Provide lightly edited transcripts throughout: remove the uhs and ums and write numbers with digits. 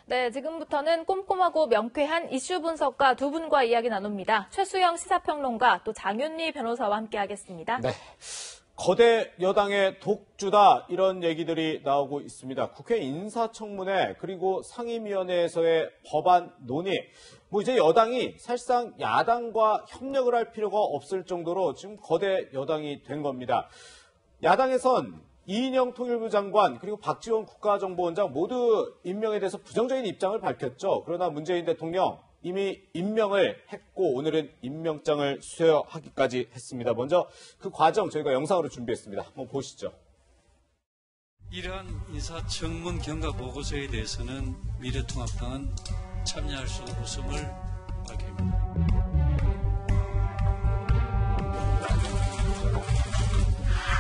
네, 지금부터는 꼼꼼하고 명쾌한 이슈 분석가 두 분과 이야기 나눕니다. 최수영 시사평론가 또 장윤리 변호사와 함께하겠습니다. 네, 거대 여당의 독주다 이런 얘기들이 나오고 있습니다. 국회 인사청문회 그리고 상임위원회에서의 법안 논의. 이제 여당이 사실상 야당과 협력을 할 필요가 없을 정도로 지금 거대 여당이 된 겁니다. 야당에선 이인영 통일부 장관 그리고 박지원 국가정보원장 모두 임명에 대해서 부정적인 입장을 밝혔죠. 그러나 문재인 대통령 이미 임명을 했고 오늘은 임명장을 수여하기까지 했습니다. 먼저 그 과정 저희가 영상으로 준비했습니다. 한번 보시죠. 이러한 인사청문 경과 보고서에 대해서는 미래통합당은 참여할 수 없음을 밝힙니다.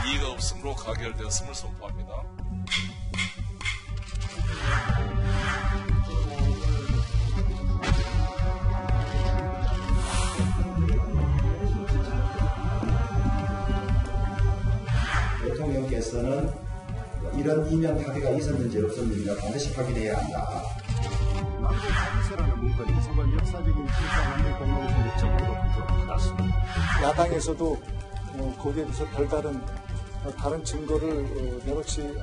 이의가 없음으로 가결되었음을 선포합니다. 대통령께서는 이런 이명 합의가 있었는지 없었는지가 반드시 확인해야 한다. 라는 문건이 정말 역사적인 실상의 공동의 목적으로 받았습니다. 야당에서도 거기에 대해서 별다른 다른 증거를 내놓지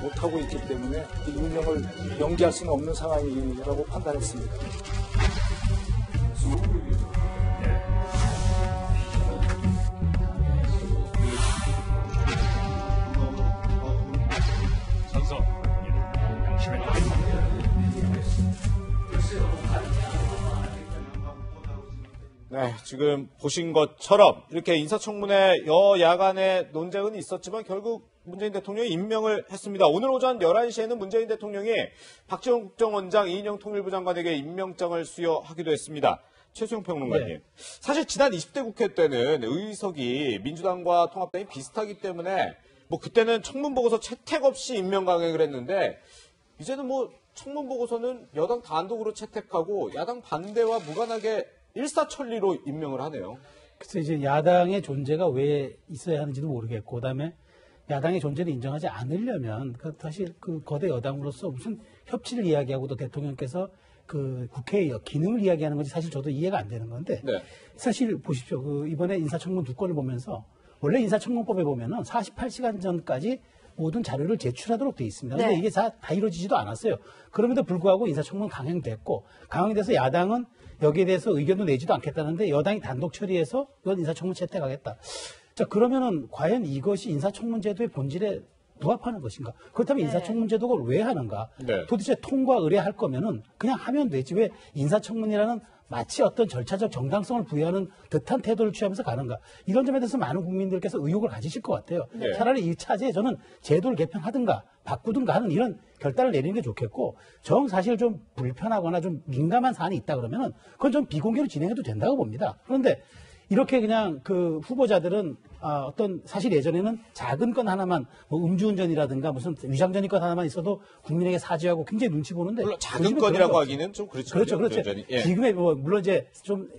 못하고 있기 때문에 이 임명을 연기할 수는 없는 상황이라고 판단했습니다. 네, 지금 보신 것처럼 이렇게 인사청문회 여야간의 논쟁은 있었지만 결국 문재인 대통령이 임명을 했습니다. 오늘 오전 11시에는 문재인 대통령이 박지원 국정원장, 이인영 통일부 장관에게 임명장을 수여하기도 했습니다. 최수영 평론가님. 네. 사실 지난 20대 국회 때는 의석이 민주당과 통합당이 비슷하기 때문에 그때는 청문보고서 채택 없이 임명 강행을 했는데 이제는 청문보고서는 여당 단독으로 채택하고 야당 반대와 무관하게 일사천리로 임명을 하네요. 그래서 이제 야당의 존재가 왜 있어야 하는지도 모르겠고, 그다음에 야당의 존재를 인정하지 않으려면 사실 그 거대 여당으로서 무슨 협치를 이야기하고도 대통령께서 그 국회의 기능을 이야기하는 건지 사실 저도 이해가 안 되는 건데, 네. 사실 보십시오. 이번에 인사청문 두 건을 보면서 원래 인사청문법에 보면은 48시간 전까지 모든 자료를 제출하도록 돼 있습니다. 그런데 네. 이게 다 이루어지지도 않았어요. 그럼에도 불구하고 인사청문 강행됐고, 강행돼서 야당은 여기에 대해서 의견도 내지도 않겠다는데 여당이 단독 처리해서 이건 인사청문 채택하겠다. 자, 그러면은 과연 이것이 인사청문제도의 본질에 부합하는 것인가? 그렇다면 네. 인사청문제도를 왜 하는가? 네. 도대체 통과 의뢰할 거면은 그냥 하면 되지. 왜 인사청문이라는 마치 어떤 절차적 정당성을 부여하는 듯한 태도를 취하면서 가는가? 이런 점에 대해서 많은 국민들께서 의혹을 가지실 것 같아요. 네. 차라리 이 차제에 저는 제도를 개편하든가 바꾸든가 하는 이런 결단을 내리는 게 좋겠고, 사실 좀 불편하거나 좀 민감한 사안이 있다 그러면은 그건 좀 비공개로 진행해도 된다고 봅니다. 그런데 이렇게 그냥 그 후보자들은 사실 예전에는 작은 건 하나만 음주운전이라든가 무슨 위장전입 건 하나만 있어도 국민에게 사죄하고 굉장히 눈치 보는데, 물론 작은 건이라고 하기는 좀 그렇죠. 그렇죠. 예. 지금의 물론 이제 좀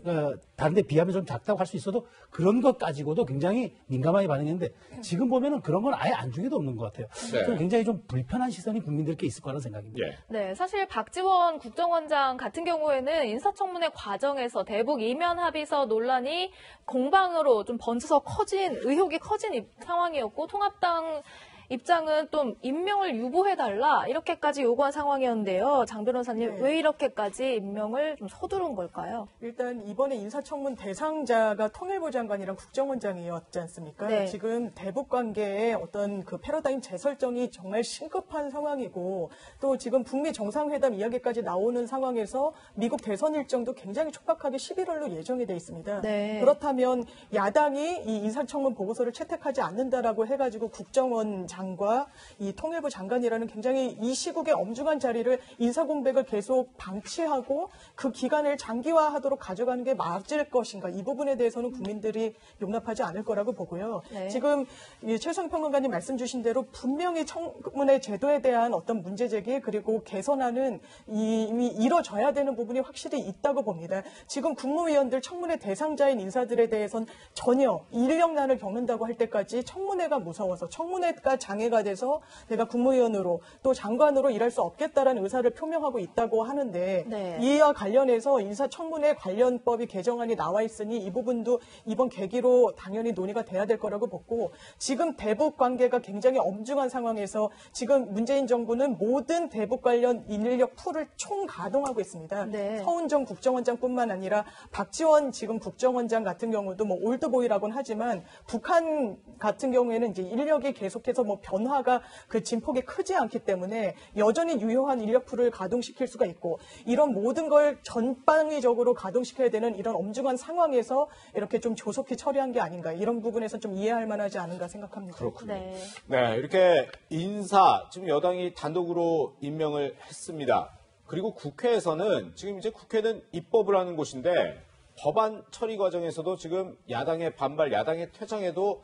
다른 데 비하면 좀 작다고 할 수 있어도 그런 것 가지고도 굉장히 민감하게 반응했는데, 지금 보면은 그런 건 아예 안중에도 없는 것 같아요. 네. 저는 굉장히 좀 불편한 시선이 국민들께 있을 거라는 생각입니다. 예. 네, 사실 박지원 국정원장 같은 경우에는 인사청문회 과정에서 대북 이면 합의서 논란이 공방으로 좀 번져서 의혹이 커진 상황이었고, 통합당 입장은 또 임명을 유보해달라 이렇게까지 요구한 상황이었는데요. 장 변호사님, 네. 왜 이렇게까지 임명을 좀 서두른 걸까요? 일단 이번에 인사청문 대상자가 통일부 장관이랑 국정원장이었지 않습니까? 네. 지금 대북 관계의 어떤 그 패러다임 재설정이 정말 심급한 상황이고, 또 지금 북미 정상회담 이야기까지 나오는 상황에서 미국 대선 일정도 굉장히 촉박하게 11월로 예정이 돼 있습니다. 네. 그렇다면 야당이 이 인사청문 보고서를 채택하지 않는다라고 해가지고 국정원 장과 이 통일부 장관이라는 굉장히 이 시국의 엄중한 자리를 인사공백을 계속 방치하고 그 기간을 장기화하도록 가져가는 게 맞을 것인가, 이 부분에 대해서는 국민들이 용납하지 않을 거라고 보고요. 네. 지금 최수영 평론가님 말씀 주신 대로 분명히 청문회 제도에 대한 어떤 문제 제기 그리고 개선안은 이미 이뤄져야 되는 부분이 확실히 있다고 봅니다. 지금 국무위원들 청문회 대상자인 인사들에 대해서는 전혀 인력난을 겪는다고 할 때까지 청문회가 무서워서 청문회가 장애가 돼서 내가 국무위원으로 또 장관으로 일할 수 없겠다라는 의사를 표명하고 있다고 하는데 네. 이와 관련해서 인사청문회 관련법이 개정안이 나와 있으니 이 부분도 이번 계기로 당연히 논의가 돼야 될 거라고 보고 지금 대북 관계가 굉장히 엄중한 상황에서 지금 문재인 정부는 모든 대북 관련 인력 풀을 총가동하고 있습니다. 네. 서훈정 국정원장뿐만 아니라 박지원 지금 국정원장 같은 경우도 뭐 올드보이라고는 하지만 북한 같은 경우에는 이제 인력이 계속해서 뭐 변화가 그 진폭이 크지 않기 때문에 여전히 유효한 인력풀을 가동시킬 수가 있고 이런 모든 걸 전방위적으로 가동시켜야 되는 이런 엄중한 상황에서 이렇게 좀 조속히 처리한 게 아닌가 이런 부분에서 좀 이해할 만하지 않은가 생각합니다. 그렇군요. 네. 네, 이렇게 인사 지금 여당이 단독으로 임명을 했습니다. 그리고 국회에서는 지금 이제 국회는 입법을 하는 곳인데 법안 처리 과정에서도 지금 야당의 반발, 야당의 퇴장에도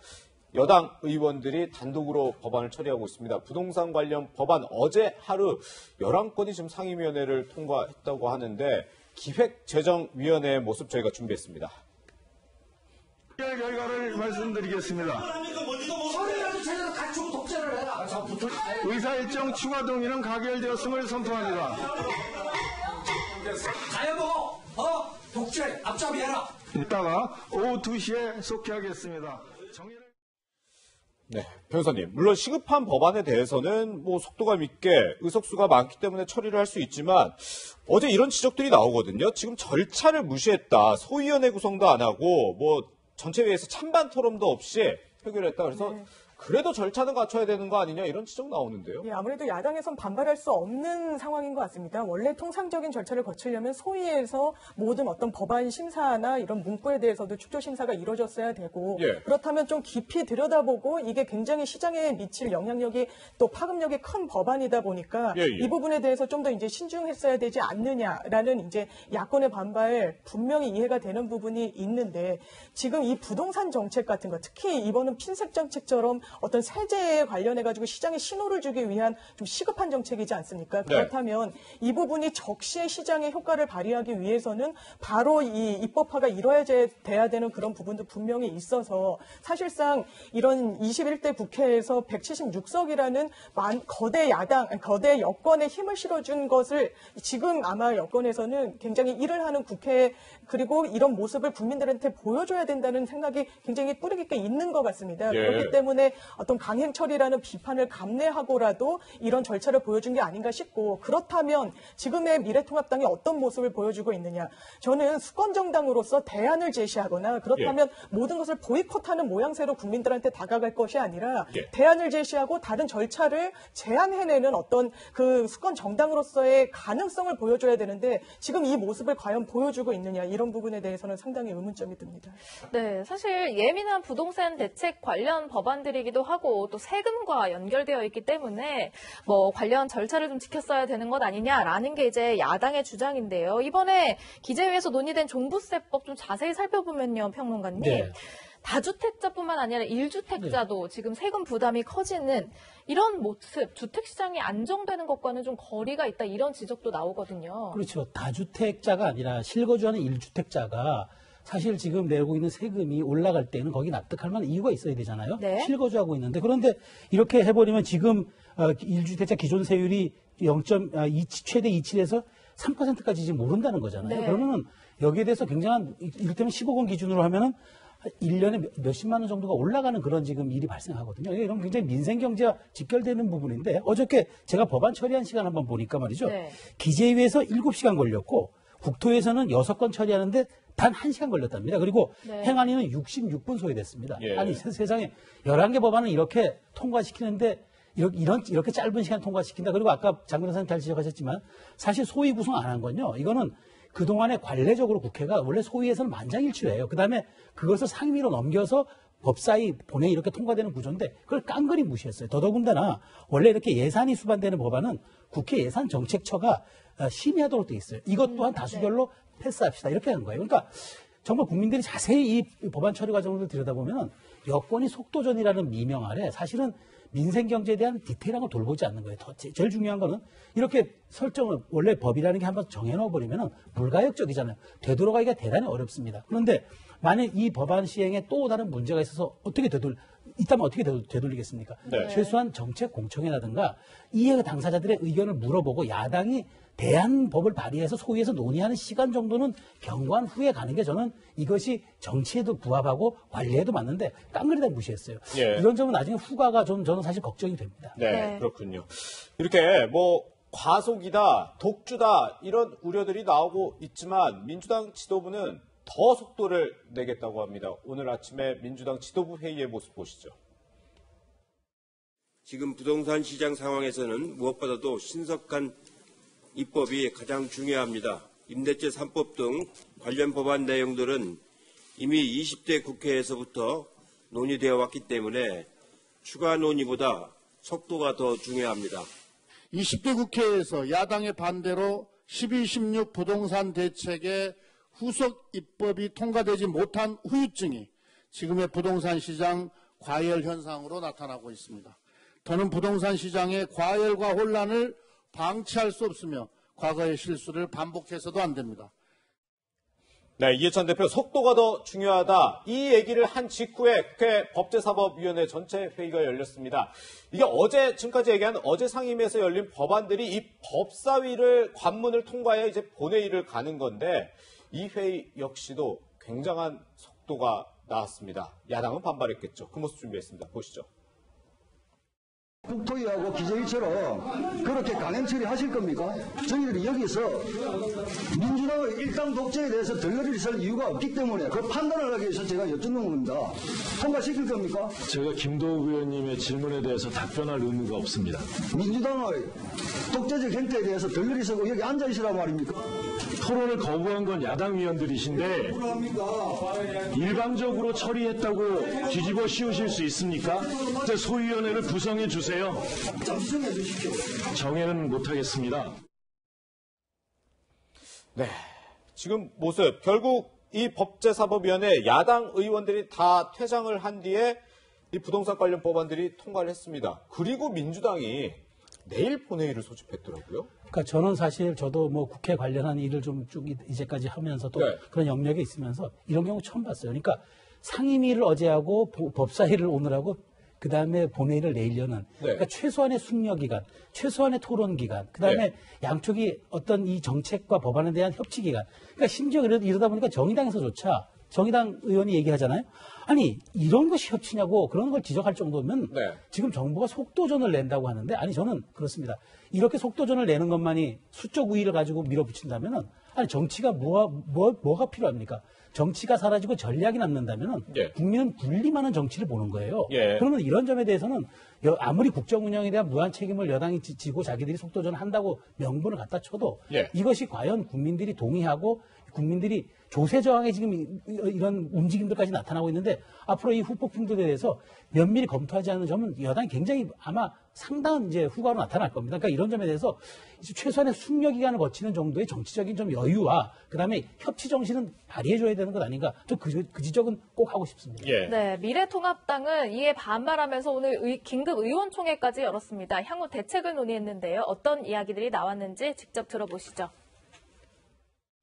여당 의원들이 단독으로 법안을 처리하고 있습니다. 부동산 관련 법안 어제 하루 11건이 지금 상임위원회를 통과했다고 하는데 기획재정위원회의 모습 저희가 준비했습니다. 결과를 말씀드리겠습니다. 의사일정 추가 동의는 가결되었음을 선포합니다. 가야보고 독재 앞잡이해라. 이따가 오후 2시에 속개하겠습니다. 네, 변호사님. 물론 시급한 법안에 대해서는 뭐 속도감 있게 의석수가 많기 때문에 처리를 할 수 있지만 어제 이런 지적들이 나오거든요. 지금 절차를 무시했다. 소위원회 구성도 안 하고 뭐 전체회의에서 찬반 토론도 없이 해결했다. 그래서 그래도 절차는 갖춰야 되는 거 아니냐 이런 지적 나오는데요. 예, 아무래도 야당에선 반발할 수 없는 상황인 것 같습니다. 원래 통상적인 절차를 거치려면 소위에서 모든 어떤 법안 심사나 이런 문구에 대해서도 축조 심사가 이루어졌어야 되고 예. 그렇다면 좀 깊이 들여다보고 이게 굉장히 시장에 미칠 영향력이 또 파급력이 큰 법안이다 보니까 예. 이 부분에 대해서 좀 더 이제 신중했어야 되지 않느냐라는 이제 야권의 반발 분명히 이해가 되는 부분이 있는데 지금 이 부동산 정책 같은 거 특히 이번은 핀셋 정책처럼 어떤 세제에 관련해가지고 시장에 신호를 주기 위한 좀 시급한 정책이지 않습니까? 그렇다면 이 부분이 적시에 시장에 효과를 발휘하기 위해서는 바로 이 입법화가 이루어져야 되는 그런 부분도 분명히 있어서 사실상 이런 21대 국회에서 176석이라는 거대 야당, 거대 여권에 힘을 실어준 것을 지금 아마 여권에서는 굉장히 일을 하는 국회 그리고 이런 모습을 국민들한테 보여줘야 된다는 생각이 굉장히 뿌리 깊게 있는 것 같습니다. 예. 그렇기 때문에 어떤 강행 처리라는 비판을 감내하고라도 이런 절차를 보여준 게 아닌가 싶고 그렇다면 지금의 미래통합당이 어떤 모습을 보여주고 있느냐. 저는 수권정당으로서 대안을 제시하거나 그렇다면 모든 것을 보이콧하는 모양새로 국민들한테 다가갈 것이 아니라 대안을 제시하고 다른 절차를 제안해내는 어떤 그 수권정당으로서의 가능성을 보여줘야 되는데 지금 이 모습을 과연 보여주고 있느냐 이런 부분에 대해서는 상당히 의문점이 듭니다. 네, 사실 예민한 부동산 대책 관련 법안들이기도 하고 또 세금과 연결되어 있기 때문에 뭐 관련 절차를 좀 지켰어야 되는 것 아니냐라는 게 이제 야당의 주장인데요. 이번에 기재위에서 논의된 종부세법 좀 자세히 살펴보면요, 평론가님. 네. 다주택자뿐만 아니라 1주택자도 지금 세금 부담이 커지는 이런 모습, 주택시장이 안정되는 것과는 좀 거리가 있다 이런 지적도 나오거든요. 그렇죠. 다주택자가 아니라 실거주하는 1주택자가 사실 지금 내고 있는 세금이 올라갈 때는 거기 납득할 만한 이유가 있어야 되잖아요. 네. 실거주하고 있는데 그런데 이렇게 해버리면 지금 1주택자 기존 세율이 최대 27에서 3%까지 지금 오른다는 거잖아요. 네. 그러면은 여기에 대해서 굉장한 이를테면 15건 기준으로 하면은 1년에 몇십만 원 정도가 올라가는 그런 지금 일이 발생하거든요. 이런 굉장히 민생 경제와 직결되는 부분인데 어저께 제가 법안 처리한 시간 한번 보니까 말이죠. 네. 기재위에서 7시간 걸렸고 국토에서는 6건 처리하는데 단 1시간 걸렸답니다. 그리고 행안위는 66분 소요됐습니다. 아니 세상에 11개 법안을 이렇게 통과시키는데 이렇게 짧은 시간 통과시킨다. 그리고 아까 장 변호사님 잘 지적하셨지만 사실 소위 구성 안 한 건요. 이거는 그동안에 관례적으로 국회가 원래 소위에서는 만장일치예요. 그다음에 그것을 상임위로 넘겨서 법사위 본회의 이렇게 통과되는 구조인데 그걸 깡그리 무시했어요. 더더군다나 원래 이렇게 예산이 수반되는 법안은 국회 예산정책처가 심의하도록 돼 있어요. 이것 또한 다수결로 패스합시다. 이렇게 한 거예요. 그러니까 정말 국민들이 자세히 이 법안 처리 과정을 들여다보면 여권이 속도전이라는 미명 아래 사실은 민생 경제에 대한 디테일한 걸 돌보지 않는 거예요. 제일 중요한 거는 이렇게 설정을 원래 법이라는 게 한번 정해놓아 버리면 불가역적이잖아요. 되돌아가기가 대단히 어렵습니다. 그런데 만약 이 법안 시행에 또 다른 문제가 있어서 어떻게 있다면 어떻게 되돌리겠습니까? 네. 최소한 정책 공청회라든가 이해 당사자들의 의견을 물어보고 야당이 대한 법을 발의해서 소위에서 논의하는 시간 정도는 경과한 후에 가는 게 저는 이것이 정치에도 부합하고 관리에도 맞는데 깡그리다 무시했어요. 예. 이런 점은 나중에 후과가 좀 저는 사실 걱정이 됩니다. 네, 그렇군요. 이렇게 뭐 과속이다, 독주다 이런 우려들이 나오고 있지만 민주당 지도부는 더 속도를 내겠다고 합니다. 오늘 아침에 민주당 지도부 회의의 모습 보시죠. 지금 부동산 시장 상황에서는 무엇보다도 신속한 입법이 가장 중요합니다. 임대차 3법 등 관련 법안 내용들은 이미 20대 국회에서부터 논의되어 왔기 때문에 추가 논의보다 속도가 더 중요합니다. 20대 국회에서 야당의 반대로 12.16 부동산 대책의 후속 입법이 통과되지 못한 후유증이 지금의 부동산 시장 과열 현상으로 나타나고 있습니다. 더는 부동산 시장의 과열과 혼란을 방치할 수 없으며 과거의 실수를 반복해서도 안 됩니다. 네, 이해찬 대표 속도가 더 중요하다. 이 얘기를 한 직후에 국회 법제사법위원회 전체 회의가 열렸습니다. 이게 지금까지 얘기한 어제 상임위에서 열린 법안들이 이 법사위를 관문을 통과해 이제 본회의를 가는 건데 이 회의 역시도 굉장한 속도가 나왔습니다. 야당은 반발했겠죠. 그 모습 준비했습니다. 보시죠. 국토위하고 기재위처럼 그렇게 강행 처리하실 겁니까? 저희들이 여기서 민주당의 일당 독재에 대해서 덜러리를 설 이유가 없기 때문에 그 판단을 하기 위해서 제가 여쭙는 겁니다. 통과시킬 겁니까? 제가 김도욱 의원님의 질문에 대해서 답변할 의무가 없습니다. 민주당의 독재적 행태에 대해서 덜러리 서고 여기 앉아있으라고 말입니까? 토론을 거부한 건 야당 위원들이신데 일방적으로 처리했다고 뒤집어 씌우실 수 있습니까? 소위원회를 구성해 주세요. 정해 주십시오. 정해는 못하겠습니다. 네, 지금 모습 결국 이 법제사법위원회 야당 의원들이 다 퇴장을 한 뒤에 이 부동산 관련 법안들이 통과를 했습니다. 그리고 민주당이 내일 본회의를 소집했더라고요. 그러니까 저는 사실 저도 뭐 국회 관련한 일을 좀 쭉 이제까지 하면서 또 네. 그런 영역에 있으면서 이런 경우 처음 봤어요. 그러니까 상임위를 어제 하고 법사위를 오늘 하고 그 다음에 본회의를 내려는 그러니까 최소한의 숙려 기간, 최소한의 토론 기간, 그 다음에 양쪽이 어떤 이 정책과 법안에 대한 협치 기간. 그러니까 심지어 이러다 보니까 정의당에서조차 정의당 의원이 얘기하잖아요. 아니 이런 것이 협치냐고 그런 걸 지적할 정도면 지금 정부가 속도전을 낸다고 하는데 아니 저는 그렇습니다. 이렇게 속도전을 내는 것만이 수적 우위를 가지고 밀어붙인다면은 아니 정치가 뭐가 필요합니까? 정치가 사라지고 전략이 남는다면은 국민은 군림하는 정치를 보는 거예요. 그러면 이런 점에 대해서는 아무리 국정 운영에 대한 무한 책임을 여당이 지고 자기들이 속도전을 한다고 명분을 갖다 쳐도 이것이 과연 국민들이 동의하고 국민들이 조세 저항에 지금 이런 움직임들까지 나타나고 있는데 앞으로 이 후폭풍들에 대해서 면밀히 검토하지 않는 점은 여당이 굉장히 아마 상당한 이제 후과로 나타날 겁니다. 그러니까 이런 점에 대해서 이제 최소한의 숙려 기간을 거치는 정도의 정치적인 좀 여유와 그다음에 협치 정신은 발휘해줘야 되는 것 아닌가? 좀 그 지적은 꼭 하고 싶습니다. 네, 미래통합당은 이에 반발하면서 오늘 긴급 의원총회까지 열었습니다. 향후 대책을 논의했는데요. 어떤 이야기들이 나왔는지 직접 들어보시죠.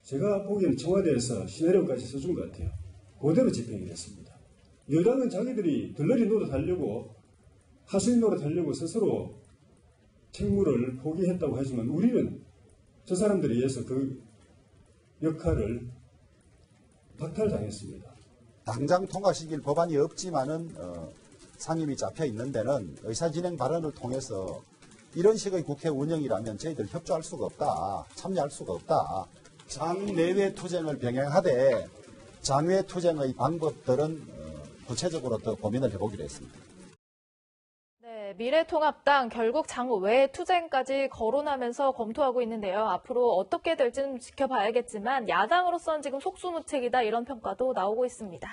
제가 보기에는 청와대에서 시나리오까지 써준 것 같아요. 그대로 집행이 됐습니다. 여당은 자기들이 들러리 노릇하려고 하수인 노릇하려고 스스로 책무를 포기했다고 하지만 우리는 저 사람들에 의해서 그 역할을 박탈당했습니다. 당장 통과시킬 법안이 없지만은 상임위 잡혀 있는 데는 의사진행 발언을 통해서 이런 식의 국회 운영이라면 저희들 협조할 수가 없다, 참여할 수가 없다. 장내외 투쟁을 병행하되 장외 투쟁의 방법들은 구체적으로 더 고민을 해보기로 했습니다. 네, 미래통합당 결국 장외 투쟁까지 거론하면서 검토하고 있는데요. 앞으로 어떻게 될지는 지켜봐야겠지만 야당으로서는 지금 속수무책이다 이런 평가도 나오고 있습니다.